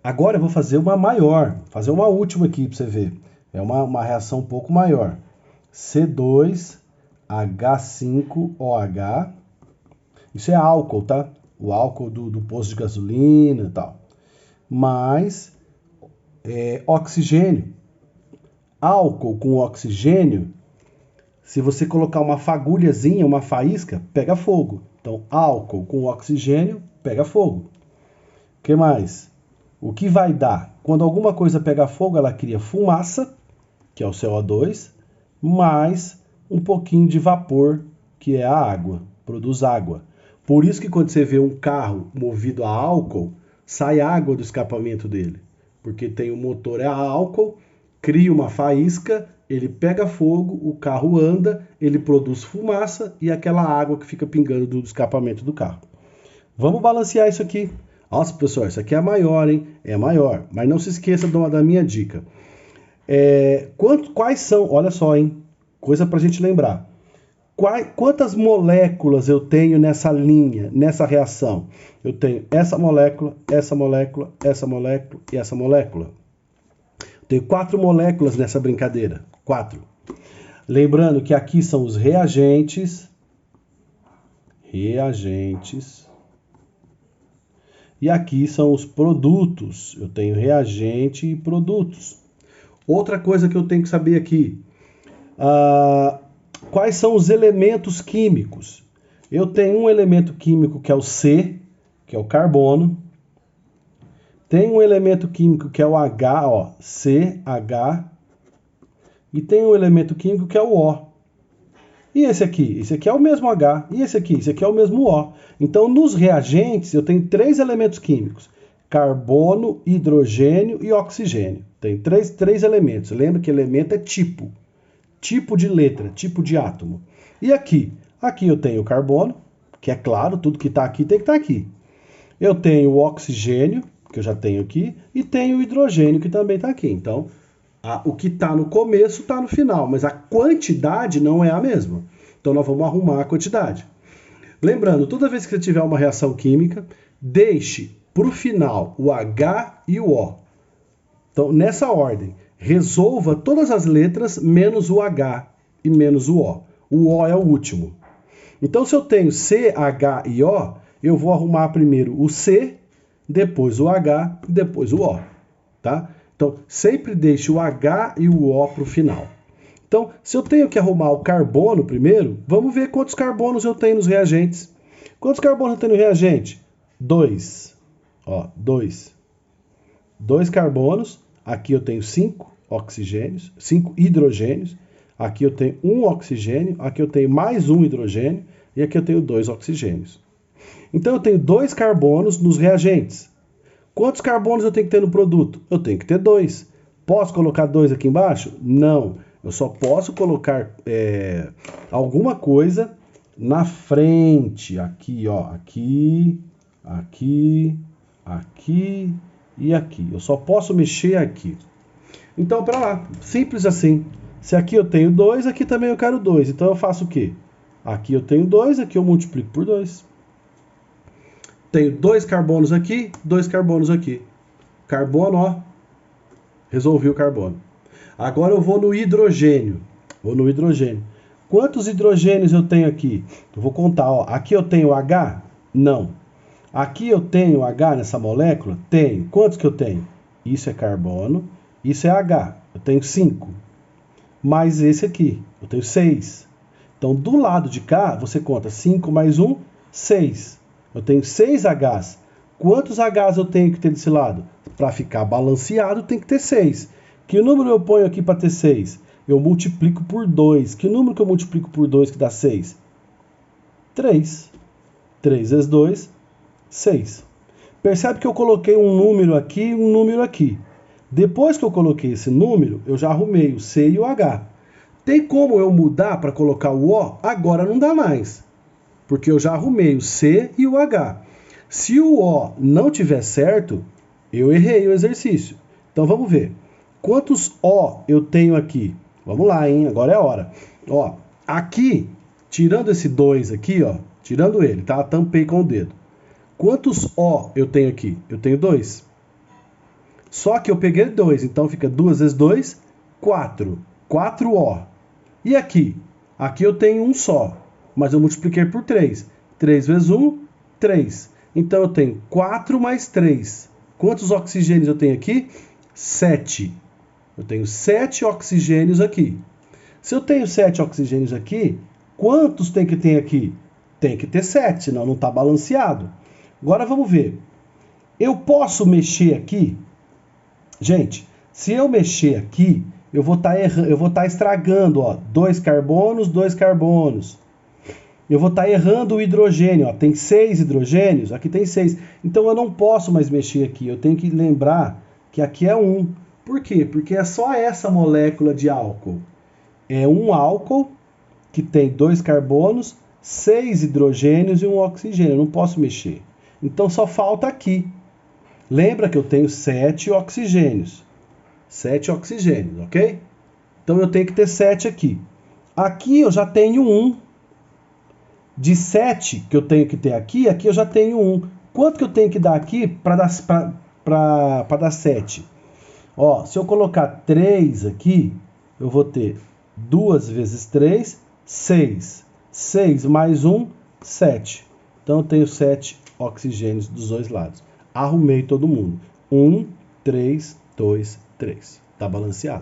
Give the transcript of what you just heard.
Agora eu vou fazer uma maior, fazer uma última aqui para você ver. É uma reação um pouco maior. C2H5OH. Isso é álcool, tá? O álcool do posto de gasolina e tal. Mais oxigênio. Álcool com oxigênio, se você colocar uma fagulhazinha, uma faísca, pega fogo. Então, álcool com oxigênio, pega fogo. O que mais? O que vai dar? Quando alguma coisa pega fogo, ela cria fumaça, que é o CO2, mais um pouquinho de vapor, que é a água, produz água. Por isso que quando você vê um carro movido a álcool, sai água do escapamento dele. Porque tem o motor a álcool, cria uma faísca, ele pega fogo, o carro anda, ele produz fumaça e aquela água que fica pingando do escapamento do carro. Vamos balancear isso aqui. Nossa, professor, isso aqui é maior, hein? É maior. Mas não se esqueça da minha dica. Quais são, olha só, hein? Coisa pra gente lembrar. Quantas moléculas eu tenho nessa linha, nessa reação? Eu tenho essa molécula, essa molécula, essa molécula e essa molécula. Eu tenho 4 moléculas nessa brincadeira. 4. Lembrando que aqui são os reagentes. E aqui são os produtos. Eu tenho reagente e produtos. Outra coisa que eu tenho que saber aqui. Quais são os elementos químicos? Eu tenho um elemento químico que é o C, que é o carbono. Tem um elemento químico que é o H, ó, CH. E tem um elemento químico que é o O. E esse aqui? Esse aqui é o mesmo H. E esse aqui? Esse aqui é o mesmo O. Então, nos reagentes, eu tenho 3 elementos químicos. Carbono, hidrogênio e oxigênio. Tem três elementos. Lembra que elemento é tipo. Tipo de letra, tipo de átomo. E aqui? Aqui eu tenho o carbono, que é claro, tudo que está aqui tem que estar aqui. Eu tenho o oxigênio, que eu já tenho aqui, e tenho o hidrogênio, que também está aqui. Então, o que está no começo está no final, mas a quantidade não é a mesma. Então, nós vamos arrumar a quantidade. Lembrando, toda vez que você tiver uma reação química, deixe para o final o H e o O. Então, nessa ordem, resolva todas as letras menos o H e menos o O. O O é o último. Então, se eu tenho C, H e O, eu vou arrumar primeiro o C, depois o H e depois o O. Tá? Então, sempre deixe o H e o O para o final. Então, se eu tenho que arrumar o carbono primeiro, vamos ver quantos carbonos eu tenho nos reagentes. Quantos carbonos eu tenho no reagente? 2. Ó, 2. 2 carbonos. Aqui eu tenho 5 oxigênios, 5 hidrogênios. Aqui eu tenho 1 oxigênio. Aqui eu tenho mais 1 hidrogênio. E aqui eu tenho 2 oxigênios. Então, eu tenho 2 carbonos nos reagentes. Quantos carbonos eu tenho que ter no produto? Eu tenho que ter 2. Posso colocar 2 aqui embaixo? Não. Eu só posso colocar alguma coisa na frente. Aqui, ó. Aqui, aqui, aqui e aqui. Eu só posso mexer aqui. Então, para lá. Simples assim. Se aqui eu tenho 2, aqui também eu quero 2. Então, eu faço o quê? Aqui eu tenho 2, aqui eu multiplico por 2. Tenho 2 carbonos aqui, 2 carbonos aqui. Carbono, ó. Resolvi o carbono. Agora eu vou no hidrogênio. Quantos hidrogênios eu tenho aqui? Eu vou contar, ó. Aqui eu tenho H? Não. Aqui eu tenho H nessa molécula? Tenho. Quantos que eu tenho? Isso é carbono. Isso é H. Eu tenho 5. Mais esse aqui. Eu tenho 6. Então, do lado de cá, você conta 5 mais 1, 6. Eu tenho 6 Hs. Quantos Hs eu tenho que ter desse lado? Para ficar balanceado, tem que ter 6. Que número eu ponho aqui para ter 6? Eu multiplico por 2. Que número que eu multiplico por 2 que dá 6? 3. 3 vezes 2, 6. Percebe que eu coloquei um número aqui e um número aqui. Depois que eu coloquei esse número, eu já arrumei o C e o H. Tem como eu mudar para colocar o O? Agora não dá mais. Porque eu já arrumei o C e o H. Se o O não tiver certo, eu errei o exercício. Então vamos ver. Quantos O eu tenho aqui? Vamos lá, hein? Agora é a hora. Ó, aqui, tirando esse 2 aqui, ó, tirando ele, tá? Tampei com o dedo. Quantos O eu tenho aqui? Eu tenho 2. Só que eu peguei 2, então fica 2 vezes 2, 4. 4O. E aqui? Aqui eu tenho um só, mas eu multipliquei por 3. 3 vezes 1, 3. Então eu tenho 4 mais 3. Quantos oxigênios eu tenho aqui? 7. Eu tenho 7 oxigênios aqui. Se eu tenho 7 oxigênios aqui, quantos tem que ter aqui? Tem que ter 7, senão não está balanceado. Agora vamos ver. Eu posso mexer aqui? Gente, se eu mexer aqui, eu vou estar estragando, ó, 2 carbonos, 2 carbonos. Eu vou estar errando o hidrogênio, ó, tem 6 hidrogênios, aqui tem 6. Então eu não posso mais mexer aqui, eu tenho que lembrar que aqui é 1. Por quê? Porque é só essa molécula de álcool. É um álcool que tem 2 carbonos, 6 hidrogênios e um oxigênio. Eu não posso mexer. Então só falta aqui. Lembra que eu tenho 7 oxigênios. 7 oxigênios, ok? Então eu tenho que ter 7 aqui. Aqui eu já tenho 1. De 7 que eu tenho que ter aqui, aqui eu já tenho 1. Quanto que eu tenho que dar aqui para dar 7? Ó, se eu colocar 3 aqui, eu vou ter 2 vezes 3, 6. 6 mais 1, 7. Então eu tenho 7 oxigênios dos dois lados. Arrumei todo mundo. 1, 3, 2, 3. Tá balanceado.